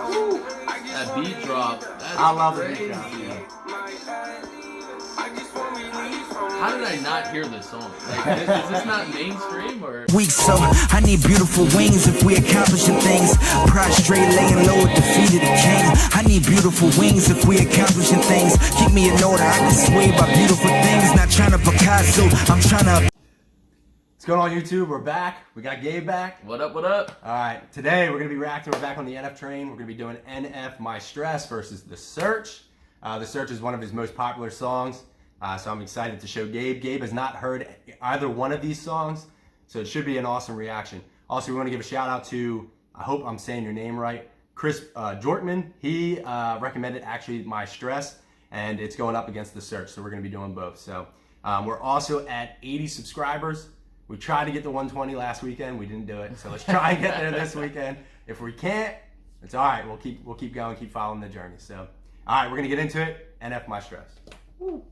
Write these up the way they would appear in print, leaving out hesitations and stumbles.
That beat drop. I love the beat drop. Yeah. How did I not hear this song? Like, is this not mainstream or? Weak, so I need beautiful wings if we accomplishing things. Prostrate, laying low, defeated the king. I need beautiful wings if we accomplishing things. Keep me in order, I can sway by beautiful things. Not trying to Picasso, I'm trying to. What's going on YouTube? We're back. We got Gabe back. What up, what up? All right, today we're going to be reacting. We're back on the NF train. We're going to be doing NF My Stress versus The Search. The Search is one of his most popular songs, so I'm excited to show Gabe. Gabe has not heard either one of these songs, so it should be an awesome reaction. Also, we want to give a shout out to, I hope I'm saying your name right, Chris Jortman. He recommended actually My Stress, and it's going up against The Search, so we're going to be doing both. So we're also at 80 subscribers. We tried to get to 120 last weekend. We didn't do it. So let's try and get there this weekend. If we can't, it's all right. We'll keep going, keep following the journey. So, all right, we're gonna get into it. NF My Stress. Woo.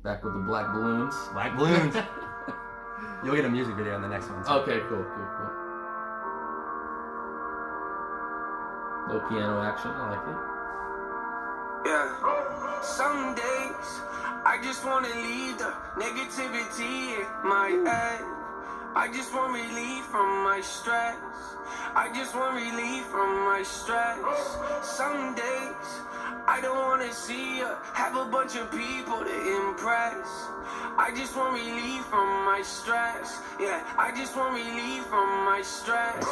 Back with the black balloons. Black balloons. You'll get a music video in the next one. Too. Okay, cool. No piano action. I like it. Yeah. Some days I just wanna leave the negativity in my head. I just want relief from my stress. I just want relief from my stress. Some days I don't wanna see you have a bunch of people to impress. I just want relief from my stress. Yeah, I just want relief from my stress.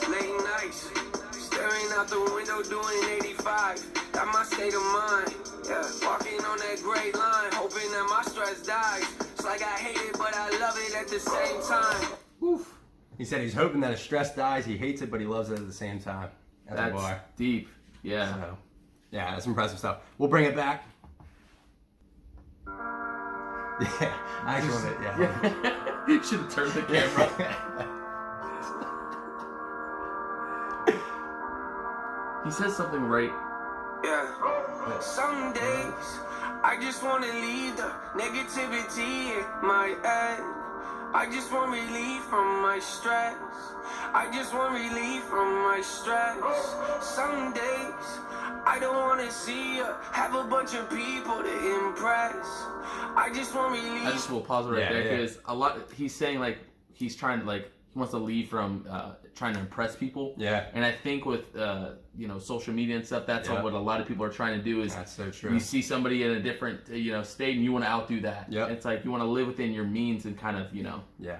Late nights, staring out the window doing 85. Got my state of mind. Yeah, walking on that gray line, hoping that my stress dies. It's like I hate it, but I love it at the same time. Oof. He said he's hoping that his stress dies. He hates it, but he loves it at the same time. That's deep. Yeah. So, yeah, that's impressive stuff. We'll bring it back. Yeah, I actually want it. Yeah. You should have turned the camera. He says something right. Yeah. Some days I just wanna leave the negativity in my head. I just want relief from my stress. I just want relief from my stress. Some days I don't wanna see you have a bunch of people to impress. I just want relief. I just will pause right there because a lot. He's saying like he's trying to he wants to leave from trying to impress people. Yeah. And I think with social media and stuff, that's what a lot of people are trying to do is. That's so true. You see somebody in a different state and you want to outdo that. Yeah. It's like you want to live within your means and kind of Yeah.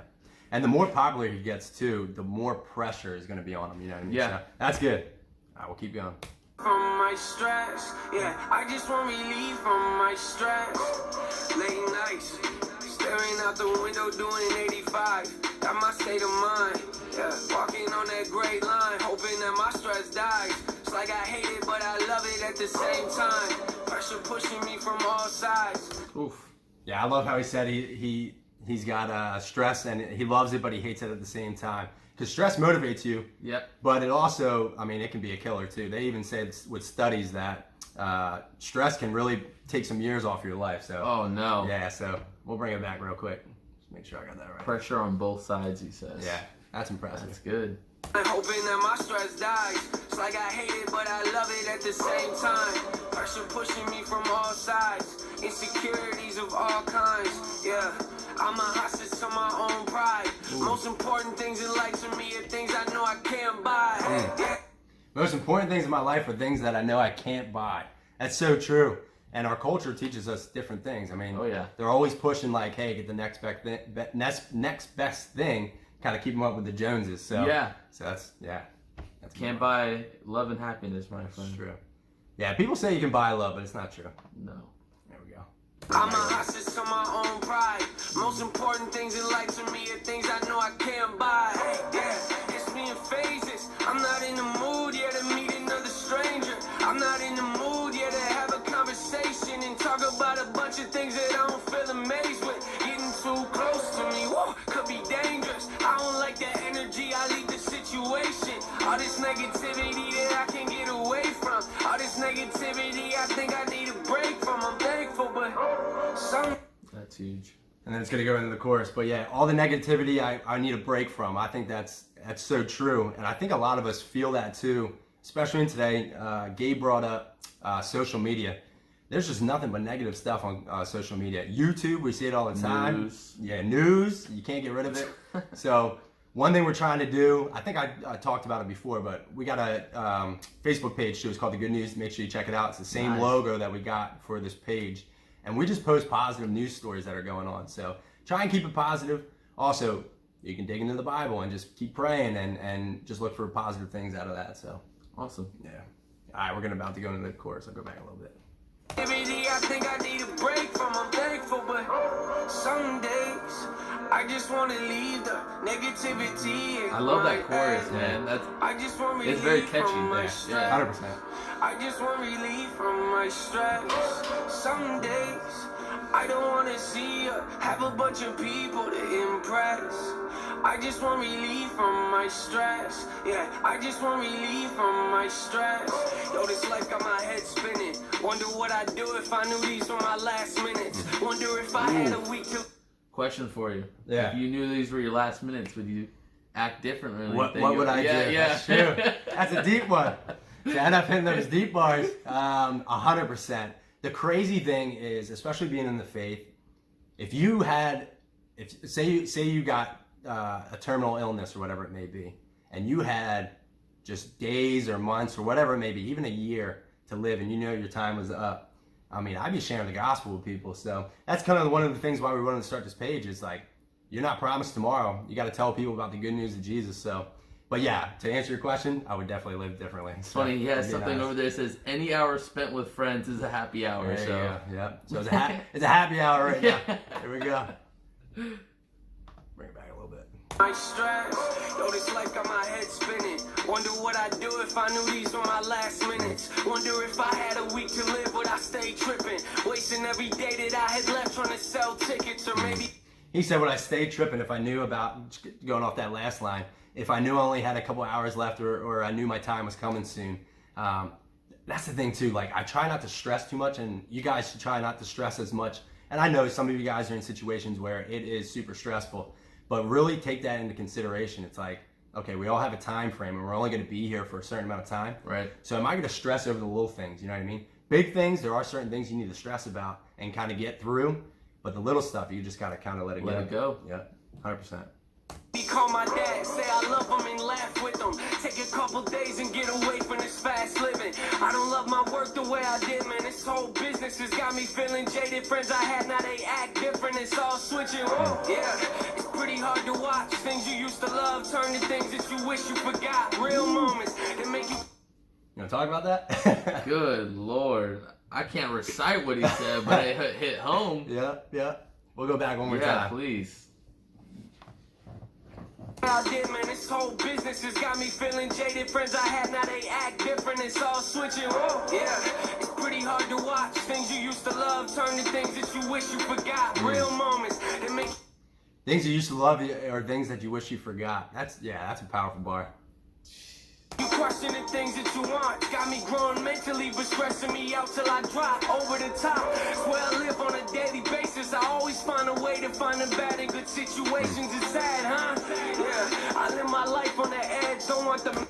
And the more popular he gets too, the more pressure is going to be on him. You know what I mean? Yeah. So that's good. All right, we'll keep going. From my stress, yeah, I just want relief from my stress. Late nights, staring out the window doing 85. Got my state of mind, yeah, walking on that gray line, hoping that my stress dies. It's like I hate it, but I love it at the same time. Pressure pushing me from all sides. Oof. Yeah, I love how he said he's got stress and he loves it, but he hates it at the same time. Because stress motivates you. Yep. But it also, it can be a killer too. They even say with studies that stress can really take some years off your life. So. Oh no. Yeah. So we'll bring it back real quick. Just make sure I got that right. Pressure on both sides, he says. Yeah, that's impressive. That's good. I'm hoping that my stress dies. It's like I hate it, but I love it at the same time. Pressure pushing me from all sides. Insecurities of all kinds. Yeah, I'm a hostage to my own pride. Most important things in life to me are things I know I can't buy. Yeah. Most important things in my life are things that I know I can't buy. That's so true. And our culture teaches us different things. Oh yeah. They're always pushing hey, get the next best thing. Kind of keep them up with the Joneses. So yeah. So that's can't buy love and happiness, my friend. It's true. Yeah, people say you can buy love, but it's not true. No. There we go. I'm a hostage to my own pride. Most important things in life to me are things I know I can't buy. Yeah, it's me in phases. I'm not in the mood yet to meet another stranger. I'm not in the mood yet to have a conversation and talk about a bunch of things that I don't feel amazed with. Getting too close to me, whoa, could be dangerous. I don't like that energy, I leave the situation. All this negativity that I can't get away from. All this negativity I think I need a break from. I'm thankful, but that's huge. And then it's gonna go into the chorus. But yeah, all the negativity I need a break from. I think that's so true. And I think a lot of us feel that too, especially in today, Gabe brought up social media. There's just nothing but negative stuff on social media. YouTube, we see it all the time. News. Yeah, news. You can't get rid of it. So one thing we're trying to do, I think I talked about it before, but we got a Facebook page too. It's called The Good News. Make sure you check it out. It's the same Nice. logo that we got for this page. And we just post positive news stories that are going on. So try and keep it positive. Also, you can dig into the Bible and just keep praying and just look for positive things out of that. So, Awesome. yeah. All right, we're about to go into the chorus. I'll go back a little bit. Activity, I think I need a break from. I'm thankful, but some days I just want to leave the negativity. I love that chorus, man. I just want relief It's very catchy. from my Yeah. stress. 100%. I just want relief from my stress. Some days I don't want to see you have a bunch of people to impress. I just want relief from my stress. Yeah, I just want relief from my stress. Yo, this life got my head spinning. Wonder what I'd do if I knew these were my last minutes. Wonder if I had a week to. Question for you. Yeah. If you knew these were your last minutes, would you act differently? What than would I yeah, do? Yeah, That's true. That's a deep one. Shout out hitting those deep bars. 100%. The crazy thing is, especially being in the faith, if say you got a terminal illness or whatever it may be, and you had just days or months or whatever it may be, even a year to live, and you know your time was up. I mean, I'd be sharing the gospel with people. So that's kind of one of the things why we wanted to start this page is like, you're not promised tomorrow. You got to tell people about the good news of Jesus. So, but yeah, to answer your question, I would definitely live differently. It's funny, he has something over there that says, any hour spent with friends is a happy hour. There you So go. Yeah. So it's a happy hour right now. Here we go. Bring it back a little bit. My stress, yo, this life got my head spinning. Wonder what I'd do if I knew these were my last minutes. Wonder if I had a week to live, but I stayed tripping. Wasting every day that I had left trying to sell tickets, or maybe. He said, when I stayed tripping, if I knew about, going off that last line, if I knew I only had a couple hours left or I knew my time was coming soon. That's the thing too, like I try not to stress too much, and you guys should try not to stress as much. And I know some of you guys are in situations where it is super stressful, but really take that into consideration. It's like, okay, we all have a time frame and we're only going to be here for a certain amount of time. Right. So am I going to stress over the little things? You know what I mean? Big things, there are certain things you need to stress about and kind of get through, but the little stuff, you just got to kind of let it go. Yeah, 100%. He called my dad, say I love him and laugh with him. Take a couple days and get away from this fast living. I don't love my work the way I did, man. This whole business has got me feeling jaded. Friends I had, now they act different. It's all switching. Whoa, yeah, it's pretty hard to watch. Things you used to love turn to things that you wish you forgot. Real moments that make you. You want to talk about that? Good Lord. I can't recite what he said, but it hit home. Yeah. We'll go back one more Yeah, time. please. I did, man, this whole business has got me feeling jaded. Friends I had, now they act different. It's all switching. Whoa, yeah, it's pretty hard to watch. Things you used to love turn to things that you wish you forgot. Real moments that make. Things you used to love or things that you wish you forgot. That's a powerful bar. You questioning things that you want. Got me growing mentally, but stressing me out till I drop over the top. It's where I live on a daily basis. I always find a way to find the bad in good situations. It's sad, huh? Yeah, I live my life on the edge. Don't want the.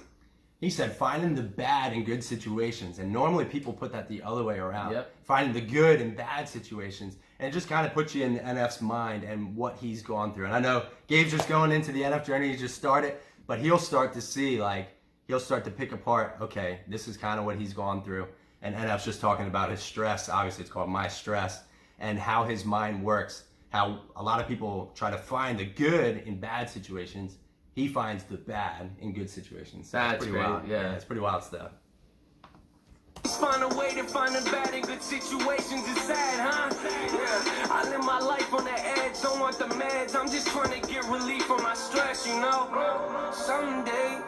He said finding the bad in good situations. And normally people put that the other way around. Yep. Finding the good in bad situations. And it just kind of puts you in NF's mind and what he's gone through. And I know Gabe's just going into the NF journey. He just started. But he'll start to see, like, he'll start to pick apart, okay, this is kind of what he's gone through. And NF's just talking about his stress. Obviously, it's called My Stress. And how his mind works. How a lot of people try to find the good in bad situations. He finds the bad in good situations. So That's it's pretty great, wild. yeah. It's pretty wild stuff. Find a way to find the bad in good situations. It's sad, huh? Yeah, I live my life on the edge. Don't want the meds. I'm just trying to get relief from my stress, you know. Some days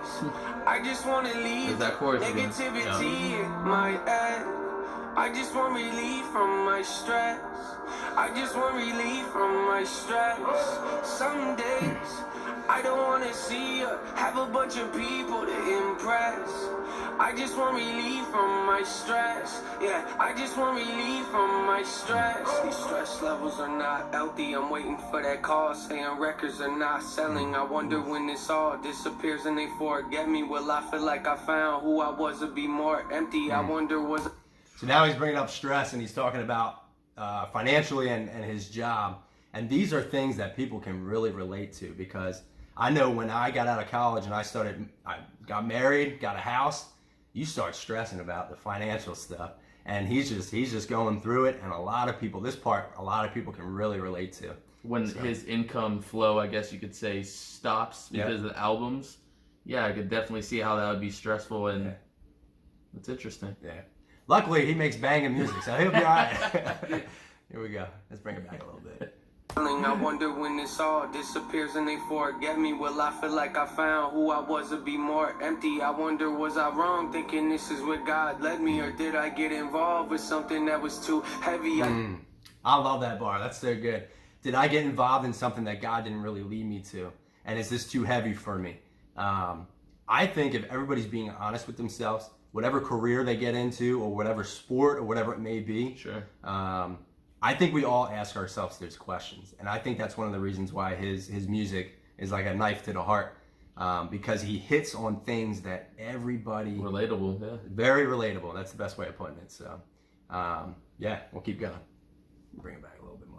I just want to leave There's that chorus again. negativity in my head. I just want relief from my stress. I just want relief from my stress. Some days I I don't wanna see her have a bunch of people to impress. I just want relief from my stress. Yeah, I just want relief from my stress. These stress levels are not healthy. I'm waiting for that call saying records are not selling. I wonder when this all disappears and they forget me. Will I feel like I found who I was or be more empty? I wonder was. So now he's bringing up stress and he's talking about financially and his job. And these are things that people can really relate to, because I know when I got out of college and I got married, got a house, you start stressing about the financial stuff. And he's just going through it. And a lot of people can really relate to. When his income flow, I guess you could say, stops because of the albums. Yeah, I could definitely see how that would be stressful, and it's interesting. Yeah. Luckily, he makes banging music, so he'll be all right. Here we go. Let's bring it back a little bit. I wonder when this all disappears and they forget me. Will I feel like I found who I was or be more empty? I wonder, was I wrong thinking this is where God led me, or did I get involved with something that was too heavy? I love that bar. That's so good. Did I get involved in something that God didn't really lead me to? And is this too heavy for me? I think if everybody's being honest with themselves, whatever career they get into or whatever sport or whatever it may be, sure. I think we all ask ourselves those questions. And I think that's one of the reasons why his music is like a knife to the heart, because he hits on things that everybody... Relatable, yeah. Very relatable. That's the best way of putting it. So, yeah, we'll keep going. Bring it back a little bit more.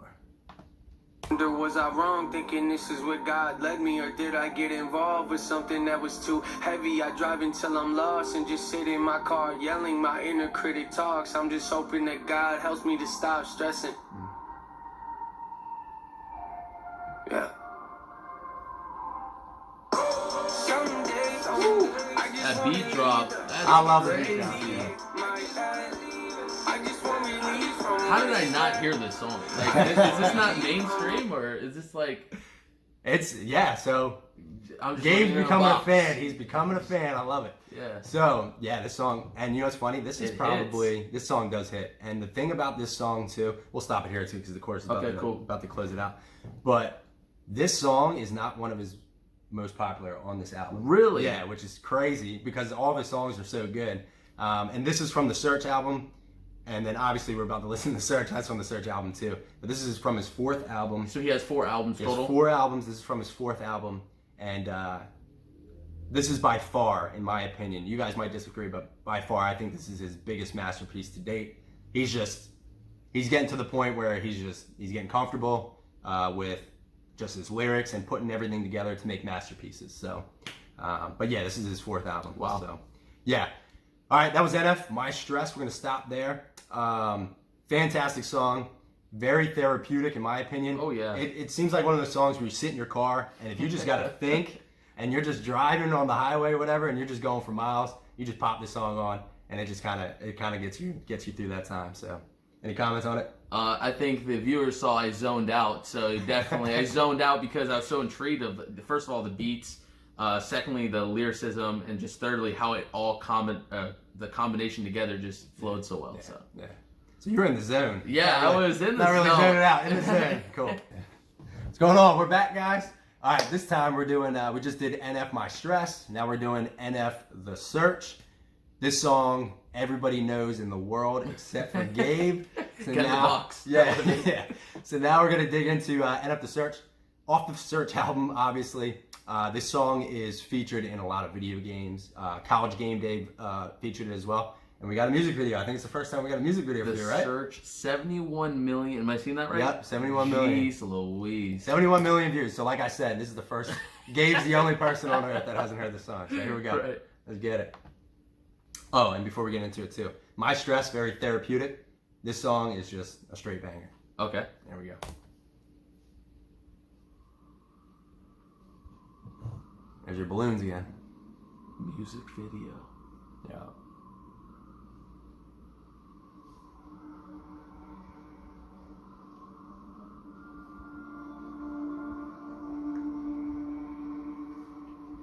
Wonder, was I wrong thinking this is where God led me, or did I get involved with something that was too heavy? I drive until I'm lost and just sit in my car yelling. My inner critic talks. I'm just hoping that God helps me to stop stressing. Yeah. Some days That beat drop. I love the beat drop. How did I not hear this song? Like, is this not mainstream, or is this like... So I'm just Gabe's looking becoming at a box. fan. He's becoming a fan. I love it. Yeah. So, yeah, this song, and you know what's funny? This is It probably, this song does hit. And the thing about this song, too, we'll stop it here, too, because the chorus is about to close it out. But this song is not one of his most popular on this album. Really? Yeah, which is crazy, because all of his songs are so good. And this is from the Search album. And then obviously we're about to listen to the Search. That's from the Search album too. But this is from his 4th album. So he has 4 albums He has total? 4 albums. This is from his 4th album. And this is by far, in my opinion, you guys might disagree, but by far I think this is his biggest masterpiece to date. He's getting to the point where he's getting comfortable with just his lyrics and putting everything together to make masterpieces. So, but yeah, this is his 4th album. Wow. So, yeah. All right, that was NF, My Stress. We're going to stop there. Fantastic song. Very therapeutic, in my opinion. Oh, yeah. It seems like one of those songs where you sit in your car, and if you just got to think, and you're just driving on the highway or whatever, and you're just going for miles, you just pop this song on, and it just kind of gets you through that time. So, any comments on it? I think the viewers saw I zoned out. So definitely, I zoned out because I was so intrigued of, first of all, the beats. Secondly, the lyricism, and just thirdly, how it all the combination together just flowed so well. Yeah. So you're in the zone. Yeah, I was in the not really zone. zoning out, in the zone. Cool. What's going on? We're back, guys. All right, this time we're doing. We just did NF My Stress. Now we're doing NF The Search. This song everybody knows in the world except for Gabe. So Get in the box. Yeah. So now we're gonna dig into NF The Search. Off the Search album, obviously. This song is featured in a lot of video games. College Game Day featured it as well. And we got a music video. I think it's the first time we got a music video for The you, right? Search, 71 million. Am I seeing that right? Yep, 71 million. Jeez Louise. 71 million views. So like I said, this is the first. Gabe's the only person on earth that hasn't heard the song. So here we go. Right. Let's get it. Oh, and before we get into it too, My Stress, very therapeutic. This song is just a straight banger. Okay. There we go. There's your balloons again. Music video. Yeah.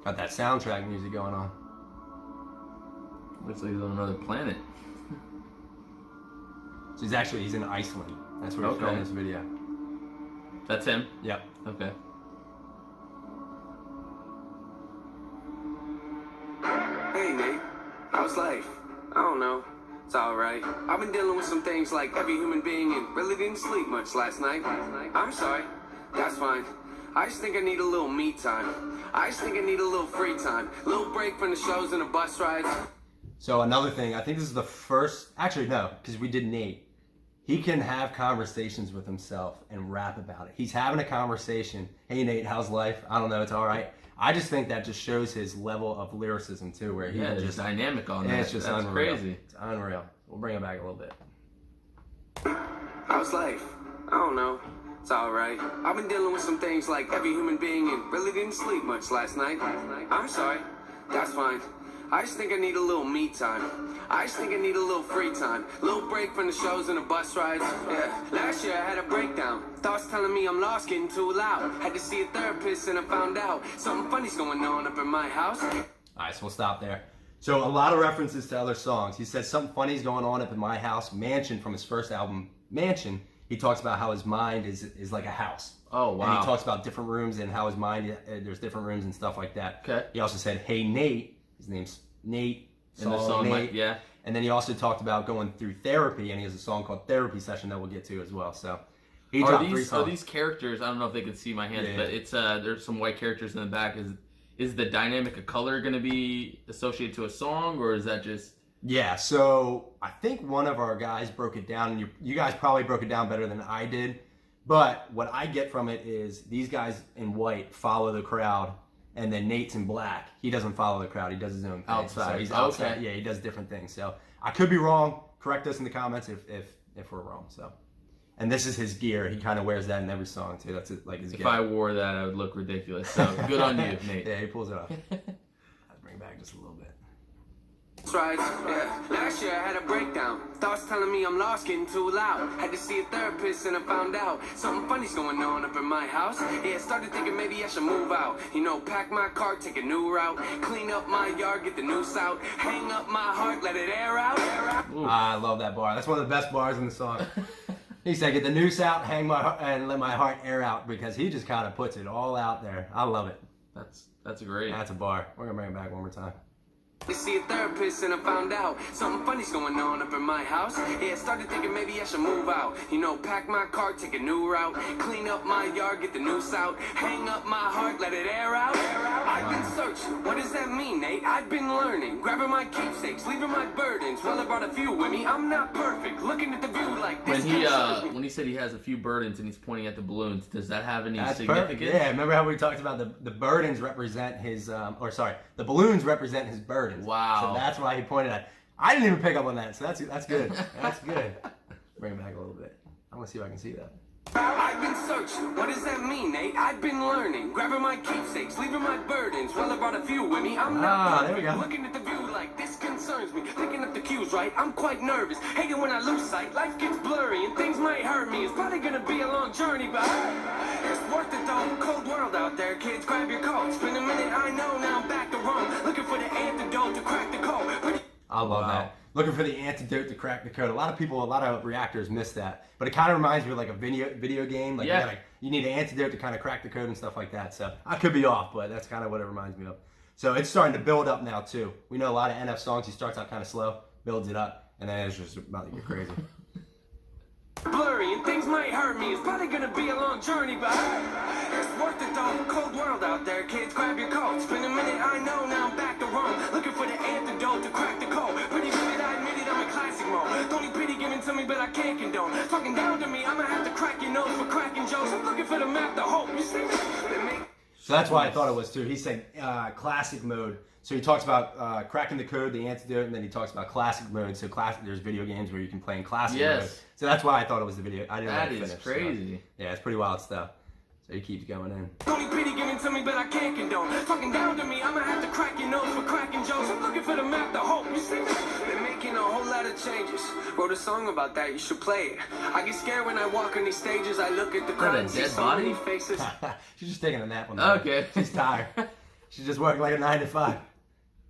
Got that soundtrack music going on. Looks like he's on another planet. So he's in Iceland. That's where he filmed this video. That's him? Yep. Okay. Nate. How's life? I don't know. It's alright. I've been dealing with some things like every human being and really didn't sleep much last night. I'm sorry. That's fine. I just think I need a little me time. I just think I need a little free time. A little break from the shows and the bus rides. So another thing, I think this is the first, actually no, because we did Nate. He can have conversations with himself and rap about it. He's having a conversation. Hey Nate, how's life? I don't know, it's all right. I just think that just shows his level of lyricism too, where he just dynamic on yeah, that. it's just That's unreal. crazy. It's unreal. We'll bring it back a little bit. How's life? I don't know. It's alright. I've been dealing with some things like every human being and really didn't sleep much last night. I'm sorry. That's fine. I just think I need a little me time. I just think I need a little free time. A little break from the shows and the bus rides. Yeah. Last year I had a breakdown. Thoughts telling me I'm lost, getting too loud. Had to see a therapist and I found out something funny's going on up in my house. Alright, so we'll stop there. So a lot of references to other songs. He says something funny's going on up in my house. Mansion from his first album, Mansion. He talks about how his mind is like a house. Oh, wow. And he talks about different rooms and how his mind, there's different rooms and stuff like that. Okay. He also said, hey Nate. His name's Nate. In the song, Nate. like, yeah. And then he also talked about going through therapy, and he has a song called Therapy Session that we'll get to as well. So he dropped 3 Are songs. these characters? I don't know if they can see my hands, Yeah. but it's there's some white characters in the back. Is the dynamic of color going to be associated to a song, or is that just? Yeah, so I think one of our guys broke it down, and you guys probably broke it down better than I did. But what I get from it is these guys in white follow the crowd, and then Nate's in black. He doesn't follow the crowd. He does his own thing. Outside. So he's outside. Okay. Yeah, he does different things. So I could be wrong. Correct us in the comments if we're wrong. So, and this is his gear. He kind of wears that in every song too. That's like his If gear. I wore that, I would look ridiculous. So good on you, Nate. Yeah, he pulls it off. I'll bring it back just a little bit. Right, yeah. Last year I had a breakdown. Thoughts telling me I'm lost, getting too loud. Had to see a therapist and I found out something funny's going on up in my house. Yeah, started thinking maybe I should move out. You know, pack my car, take a new route. Clean up my yard, get the noose out. Hang up my heart, let it air out. I love that bar. That's one of the best bars in the song. He said, "Get the noose out, hang my heart, and let my heart air out," because he just kind of puts it all out there. I love it. That's great. That's a bar. We're gonna bring it back one more time. To see a therapist and I found out something funny's going on up in my house. Yeah, started thinking maybe I should move out. You know, pack my car, take a new route. Clean up my yard, get the noose out. Hang up my heart, let it air out. I've been searching. What does that mean, Nate? I've been learning. Grabbing my keepsakes, leaving my burdens. Well, I brought a few with me. I'm not perfect. Looking at the view like this. When he said he has a few burdens and he's pointing at the balloons, does that have any That's significance? perfect. Yeah, remember how we talked about the burdens represent his, the balloons represent his burdens. Wow. So that's why he pointed at. I didn't even pick up on that, so that's good. That's good. Bring it back a little bit. I want to see if I can see that. I've been searching. What does that mean, Nate? I've been learning. Grabbing my keepsakes, leaving my burdens. Well, I brought a few with me. I'm not there we perfect. go. Looking at the view like this concerns me. Picking up the cues, right? I'm quite nervous. Hating when I lose sight. Life gets blurry and things might hurt me. It's probably gonna be a long journey, but it's worth it though. Cold world out there, kids. Grab your coat. It's been a minute, I know. Now I'm back to Rome. Looking for the antidote to crack the code. I love that. Looking for the antidote to crack the code. A lot of reactors miss that, but it kind of reminds me of like a video game. Like Yeah. you need an antidote to kind of crack the code and stuff like that. So I could be off, but that's kind of what it reminds me of. So it's starting to build up now too. We know a lot of NF songs. He starts out kind of slow, builds it up, and then it's just about to get crazy. Blurry and things might hurt me. It's probably gonna be a long journey, but it's worth it though. Cold world out there, kids. Grab your coat. It's been a minute, I know. Now I'm back to Rome. Looking for the antidote to crack the code. Pretty vivid, I admit it. I'm in classic mode. Don't need pity given to me, but I can't condone. Talking down to me, I'ma have to crack your nose for cracking jokes. I'm looking for the map to hope. You see me? They make So that's why I thought it was too. He's saying classic mode. So he talks about cracking the code, the antidote, and then he talks about classic mode. So there's video games where you can play in classic mode. Yes. So that's why I thought it was the video. I didn't That let it is finish, crazy. So, yeah, it's pretty wild stuff. So he keeps going in. Don't need pity given to me, but I can't condone. Talking down to me, I'ma have to crack your nose for cracking jokes. I'm looking for the map to hope. You see me? They're making a whole lot of changes. Wrote a song about that, you should play it. I get scared when I walk on these stages. I look at the crowd a and see dead so body? many faces. She's just taking a nap on that. Okay. She's tired. She's just working like a 9 to 5.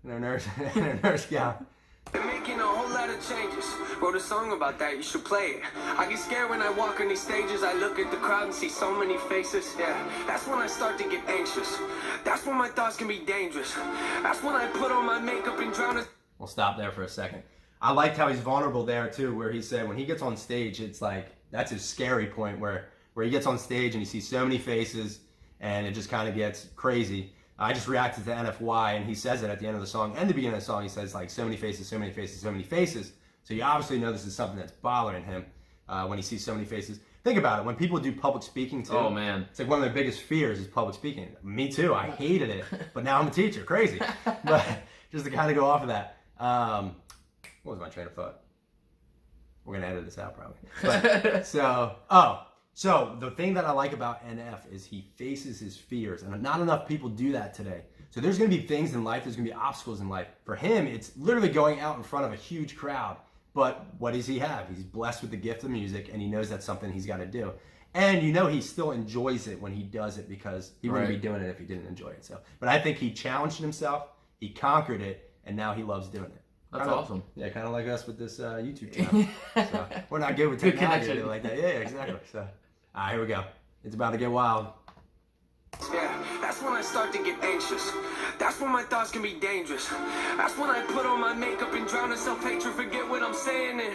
In her nurse gown. They're making a whole lot of wanna change us. Wrote a song about that, you should play it. I get scared when I walk on these stages. I look at the crowd and see so many faces. Yeah, that's when I start to get anxious. That's when my thoughts can be dangerous. That's when I put on my makeup and drown it. We'll stop there for a second. I liked how he's vulnerable there too, where he said when he gets on stage, it's like that's his scary point where he gets on stage and he sees so many faces and it just kind of gets crazy. I just reacted to NFY and he says it at the end of the song and the beginning of the song. He says like so many faces, so many faces, so many faces. So you obviously know this is something that's bothering him when he sees so many faces. Think about it. When people do public speaking too, Oh man, it's like one of their biggest fears is public speaking. Me too. I hated it, but now I'm a teacher. Crazy. But just to kind of go off of that. What was my train of thought? We're gonna edit this out probably. But, so the thing that I like about NF is he faces his fears, and not enough people do that today. So there's gonna be things in life, there's gonna be obstacles in life. For him, it's literally going out in front of a huge crowd. But what does he have? He's blessed with the gift of music, and he knows that's something he's got to do. And you know he still enjoys it when he does it because he wouldn't be doing it if he didn't enjoy it. So, but I think he challenged himself, he conquered it, and now he loves doing it. that's awesome. Yeah, kind of like us with this YouTube channel. So, we're not good with technology connection. like that. Yeah, exactly. So, all right, here we go. It's about to get wild. Yeah, that's when I start to get anxious. That's when my thoughts can be dangerous. That's when I put on my makeup and drown in self-hatred, forget what I'm saying and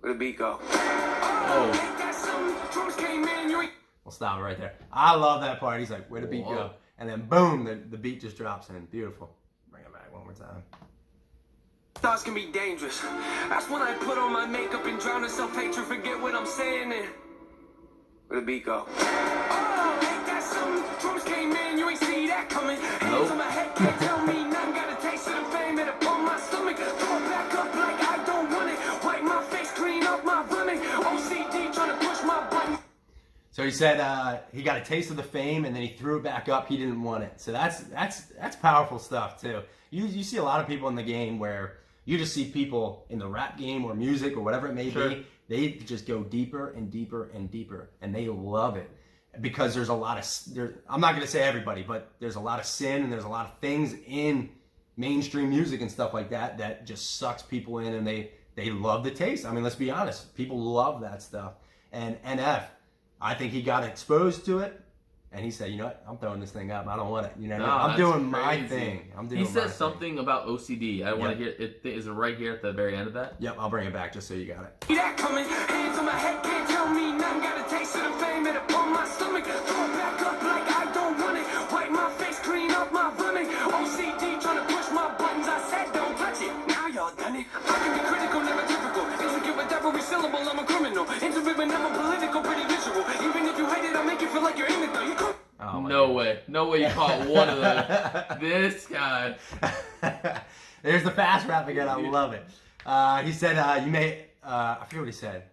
where the beat go? Oh, that some drums came in, you ain't. We'll stop it right there. I love that part. He's like, where the beat go? Whoa. And then boom, the beat just drops in. Beautiful. Bring it back one more time. Thoughts can be dangerous. That's when I put on my makeup and drown in self-hatred, forget what I'm saying and where the beat go? Oh, ain't that some drums came in, you ain't see that coming. Hands on my head, can't tell me nothing. Got a taste of the fame and upon my stomach. Throw it back up like I don't want it. Wipe my face, clean up my vomit. OCD trying to push my button. So he said he got a taste of the fame and then he threw it back up. He didn't want it. So that's powerful stuff too. You see a lot of people in the game where you just see people in the rap game or music or whatever it may be. They just go deeper and deeper and deeper, and they love it because there's a lot of. I'm not going to say everybody, but there's a lot of sin and there's a lot of things in mainstream music and stuff like that that just sucks people in, and they love the taste. I mean, let's be honest, people love that stuff. And NF, I think he got exposed to it, and he said, you know what, I'm throwing this thing up. I don't want it. You know, I'm doing my thing. He says something about OCD. I want to hear it. Is it right here at the very end of that? Yep, I'll bring it back just so you got it. See that coming. Hands on my head, can't tell me nothing. Got a taste of the fame and upon my stomach. Throw it back up like I don't want it. Wipe my face, clean up my vomit. OCD trying to push my buttons. I said don't touch it. Now y'all done it. I can be critical, never typical. Insecure with every syllable, I'm a criminal. Intimate but never political, pretty visual. Even if you hate it, I'll make you feel like you're in it though. You come. Oh, no way. No way you caught one of them. This guy. There's the fast rap again. I love it. He said, you may, I forget what he said.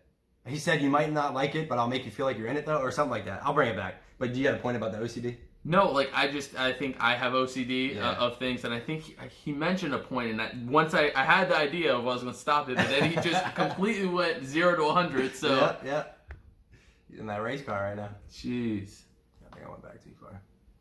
He said, you might not like it, but I'll make you feel like you're in it though, or something like that. I'll bring it back. But do you got a point about the OCD? No, like I think I have OCD of things, and I think he mentioned a point, and that once I had the idea of I was going to stop it, but then he just completely went 0 to 100. So yeah. He's in that race car right now. Jeez. I think I went back too far.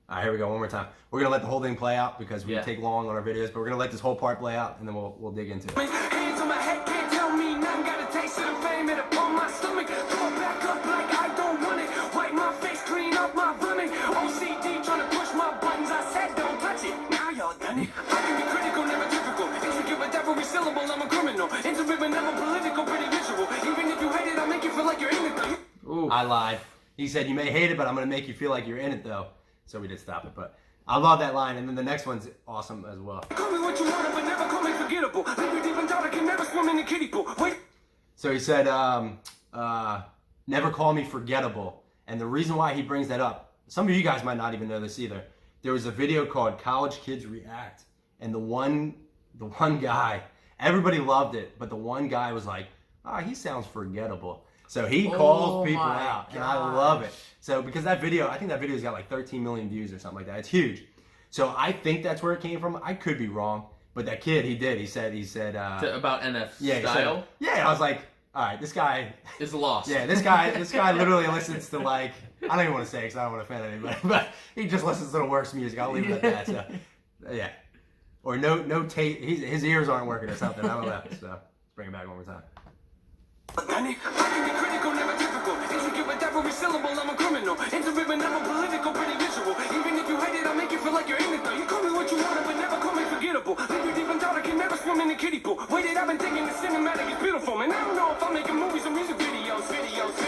All right, here we go. One more time. We're gonna let the whole thing play out because we take long on our videos, but we're gonna let this whole part play out, and then we'll dig into it. Hands on my head, can't tell me nothing. Got a taste of the fame and upon my stomach. Throw it back up like I don't want it. Wipe my face, clean up my vomit. OCD trying to push my buttons. I said don't touch it. Now y'all done it. I can be critical, never typical. Insecure with every syllable, I'm a criminal. Intimate but never political, pretty visual. Even if you hate it, I'll make you feel like you're in it though. Ooh. I lied. He said, you may hate it, but I'm going to make you feel like you're in it, though. So we did stop it. But I love that line. And then the next one's awesome as well. Call me what you want, but never call me forgettable. Leave you deep in thought, I can never swim in the kiddie pool. Wait. So he said, never call me forgettable. And the reason why he brings that up, some of you guys might not even know this either. There was a video called College Kids React. And the one guy, everybody loved it. But the one guy was like, he sounds forgettable. So he calls people out, and I love it. So because that video, I think that video's got like 13 million views or something like that. It's huge. So I think that's where it came from. I could be wrong, but that kid, he did. He said about NF style. I was like, all right, this guy is lost. Yeah, this guy literally listens to like, I don't even want to say it because I don't want to offend anybody, but he just listens to the worst music. I'll leave it at that. So yeah, or no tape. His ears aren't working or something. I don't know. So bring it back one more time. I can be critical, never typical. Intricate with every syllable, I'm a criminal. Intimate but never political, pretty visual. Even if you hate it, I make you feel like you're in it though. You call me what you want, but never call me forgettable. Leave you deep in thought, I can never swim in the kiddie pool. Waited, I've been thinking the cinematic is beautiful, man. I don't know if I'm making movies or music videos.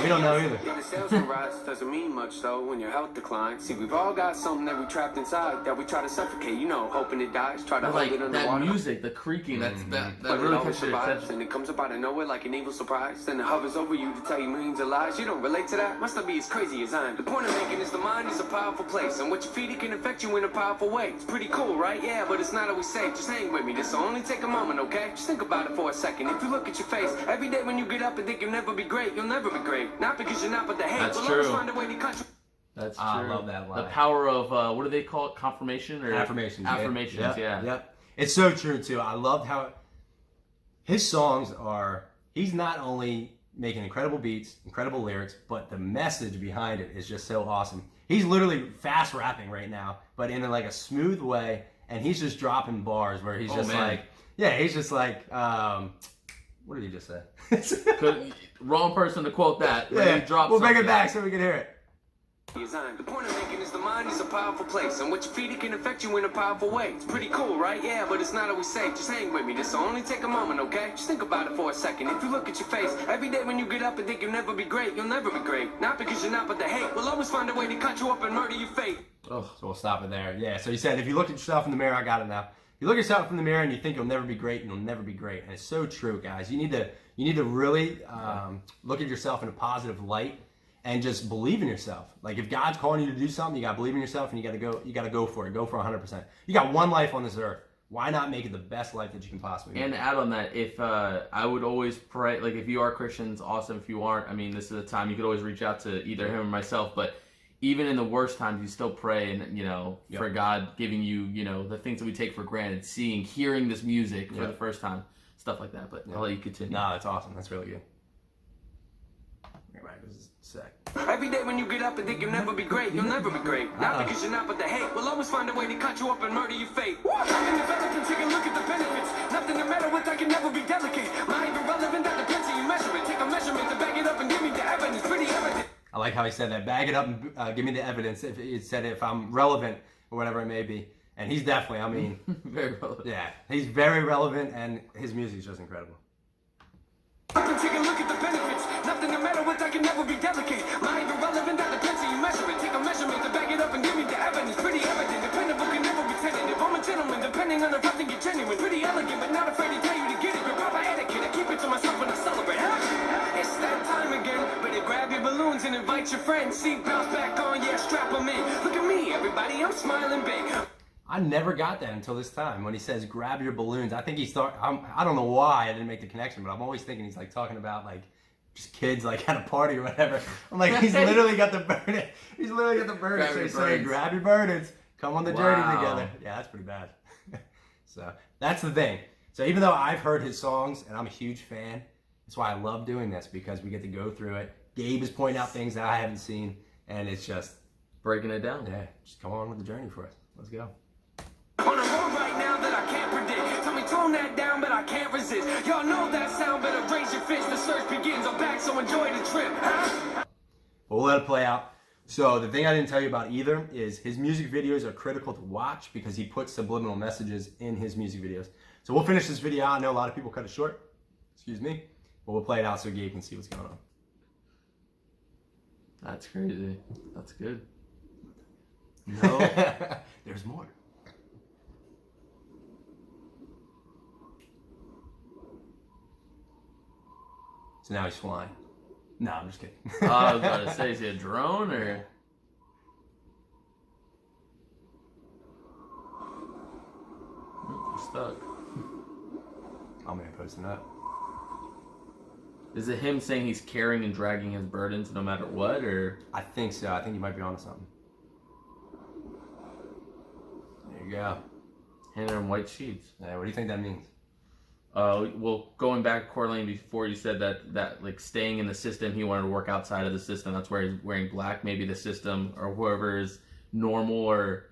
We don't know either. Yeah, the sales will rise doesn't mean much though when your health declines. See, we've all got something that we trapped inside that we try to suffocate. You know, hoping it dies. Try to hold Like it that underwater. music, the creaking, that But really it always catches your survives, attention. and it comes up out of nowhere like an evil surprise. Then it hovers over you to tell you millions of lies. You don't relate to that? Must not be as crazy as I am. The point I'm making is the mind is a powerful place, and what you feed it can affect you in a powerful way. It's pretty cool, right? Yeah, but it's not always safe. Just hang with me. This will only take a moment, okay? Just think about it for a second. If you look at your face every day when you get up and think you'll never be great, you'll never be great. Not because you're not, but the hate. That's We'll always true. find a way to cut you. That's true. I love that line. The power of what do they call it? Confirmation or Affirmations. Affirmations, Yep, yeah. Yep. It's so true too. I loved how his songs are. He's not only making incredible beats, incredible lyrics, but the message behind it is just so awesome. He's literally fast rapping right now, but in like a smooth way, and he's just dropping bars where he's just man. like, yeah, he's just like, what did he just say? Wrong person to quote that. But Yeah, he dropped we'll bring it something. back so we can hear it. Design. The point I'm making is the mind is a powerful place, and what you feed it can affect you in a powerful way. It's pretty cool, right? Yeah, but it's not always safe. Just hang with me. This will only take a moment, okay? Just think about it for a second. If you look at your face every day when you get up and think you'll never be great, you'll never be great. Not because you're not, but the hate will always find a way to cut you up and murder your fate. So we'll stop it there. Yeah, so he said, if you look at yourself in the mirror, I got it now. You look at yourself in the mirror and you think you'll never be great, and you'll never be great. And it's so true, guys. You need to really look at yourself in a positive light and just believe in yourself. Like if God's calling you to do something, you gotta believe in yourself, and you gotta go for it. Go for 100%. You got one life on this earth. Why not make it the best life that you can possibly make? And to add on that, if I would always pray, like if you are Christians, awesome. If you aren't, I mean, this is the time you could always reach out to either him or myself. But even in the worst times, you still pray, and for God giving you, the things that we take for granted, hearing this music for the first time, stuff like that. But I'll let you continue. No, that's awesome. That's really good. Bring it back just a sec. Every day when you get up and think you'll never be great, you'll never be great. Not because you're not, but the hate will always find a way to cut you up and murder your fate. Nothing developed and take a look at the benefits. Nothing no matter what, I can never be delicate. Not even relevant, that depends on you measure it. Take a measurement to back it up and give me the evidence. Pretty evident. I like how he said that. Bag it up and give me the evidence. If it said if I'm relevant or whatever it may be. And he's definitely, I mean, Very relevant. yeah, he's very relevant, and his music is just incredible. Take a look at the benefits. Nothing no matter what, I can never be delicate. Not even relevant, that depends on you measure it. Take a measurement to back it up and give me the evidence. Pretty evident, dependable, can never be tentative. I'm a gentleman, depending on if I think you're genuine. Pretty elegant, but not afraid to tell you to get it. With proper etiquette, I keep it to myself when I celebrate. It's that time again. Better grab your balloons and invite your friends. Seatbelts back on, yeah, strap them in. Look at me, everybody, I'm smiling big. I never got that until this time when he says grab your balloons. I think he's I don't know why I didn't make the connection, but I'm always thinking he's like talking about like just kids like at a party or whatever. I'm like, he's literally got the burden. He's literally got the burden. Grab So your he's saying burdens. grab your burdens. Come on the journey Wow. together. Yeah, that's pretty bad. So that's the thing. So even though I've heard his songs and I'm a huge fan, that's why I love doing this, because we get to go through it. Gabe is pointing out things that I haven't seen, and it's just, Breaking it down. yeah, just come on with the journey for us. Let's go. On a road right now that I can't predict. Tell me tone that down, but I can't resist. Y'all know that sound, better raise your fist. The search begins. I'm back, so enjoy the trip. Huh? We'll let it play out. So the thing I didn't tell you about either is his music videos are critical to watch because he puts subliminal messages in his music videos. So we'll finish this video out. I know a lot of people cut it short. Excuse me. But we'll play it out so Gabe can see what's going on. That's crazy. That's good. No. There's more. So now he's flying. No, I'm just kidding. I was about to say, is he a drone or? You're stuck. I'm gonna post it up. Is it him saying he's carrying and dragging his burdens no matter what, or? I think so. I think you might be onto something. There you go. Handing him white sheets. Yeah, what do you think that means? Well, going back, Corlane, before you said that like staying in the system, he wanted to work outside of the system. That's where he's wearing black. Maybe the system or whoever is normal or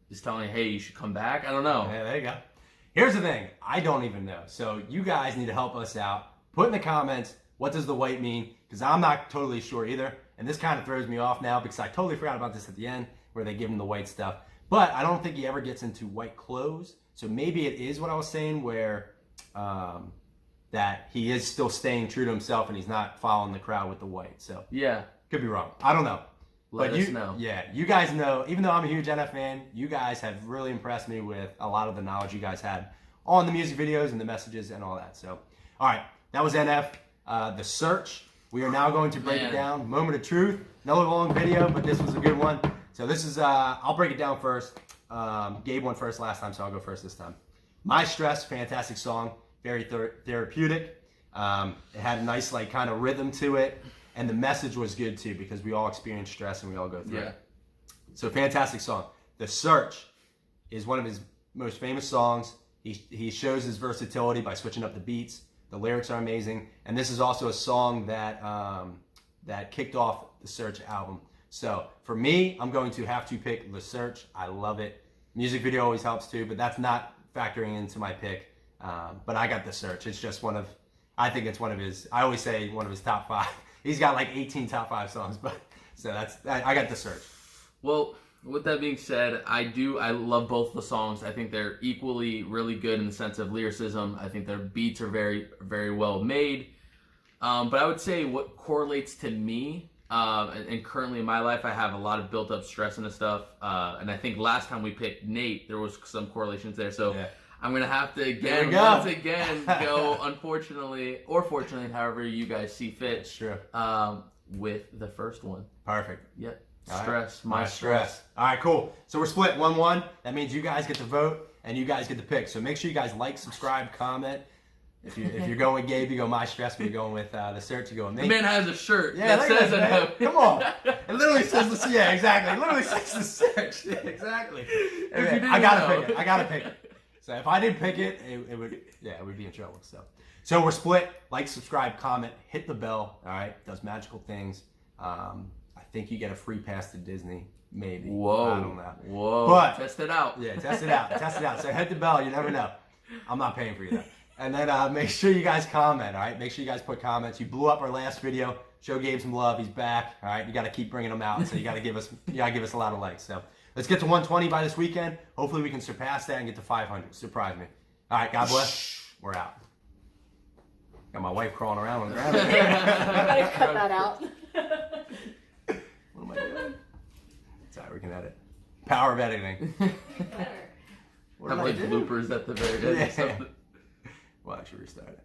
is telling, hey, you should come back. I don't know. Yeah, there you go. Here's the thing. I don't even know. So you guys need to help us out. Put in the comments, what does the white mean? Because I'm not totally sure either. And this kind of throws me off now because I totally forgot about this at the end where they give him the white stuff. But I don't think he ever gets into white clothes. So maybe it is what I was saying where that he is still staying true to himself and he's not following the crowd with the white. So Yeah. could be wrong. I don't know. Let But us know. Yeah, you guys know, even though I'm a huge NF fan, you guys have really impressed me with a lot of the knowledge you guys had on the music videos and the messages and all that. So, all right, that was NF, The Search. We are now going to break it down. Moment of truth. Another long video, but this was a good one. So this is, I'll break it down first. Gabe went first last time, so I'll go first this time. My Stress, fantastic song, very therapeutic. It had a nice, like, kind of rhythm to it. And the message was good too because we all experience stress and we all go through it. So fantastic song. The Search is one of his most famous songs. He shows his versatility by switching up the beats. The lyrics are amazing. And this is also a song that that kicked off the Search album. So for me, I'm going to have to pick The Search. I love it. Music video always helps too, but that's not factoring into my pick. But I got The Search. It's just I think it's one of his, I always say one of his top 5. He's got like 18 top 5 songs, but so I got The Search. Well, with that being said, I love both the songs. I think they're equally really good in the sense of lyricism. I think their beats are very, very well made. But I would say what correlates to me, and currently in my life, I have a lot of built up stress and stuff. And I think last time we picked Nate, there was some correlations there. So Yeah. I'm going to have to once again go, unfortunately, or fortunately, however you guys see fit. That's true. With the first one. Perfect. Yep. All right. Stress. My stress. All right, cool. So we're split 1-1. That means you guys get to vote and you guys get to pick. So make sure you guys like, subscribe, comment. If you're going with Gabe, you go My Stress. If you're going with The Search, you go with me. The man has a shirt Yeah, that look at says that, man. it. Come on. It literally says yeah, exactly. It literally says The Search. Yeah, exactly. Okay, didn't I gotta know. pick it. I gotta pick it. So if I didn't pick it, it would be in trouble. So we're split. Like, subscribe, comment, hit the bell. All right, does magical things. I think you get a free pass to Disney, maybe. Whoa. I don't know. Whoa. But Test it out. yeah, test it out. Test it out. So hit the bell. You never know. I'm not paying for you though. And then make sure you guys comment. All right, make sure you guys put comments. You blew up our last video. Show Gabe some love. He's back. All right, you got to keep bringing him out. So you got to give us a lot of likes. So. Let's get to 120 by this weekend. Hopefully we can surpass that and get to 500. Surprise me. All right, God bless. We're out. Got my wife crawling around on the ground. I gotta cut that out. What am I doing? It's all right, we can edit. Power of editing. Better. What Have did I like do? bloopers at the very end or Yeah. something. Well, I should restart it.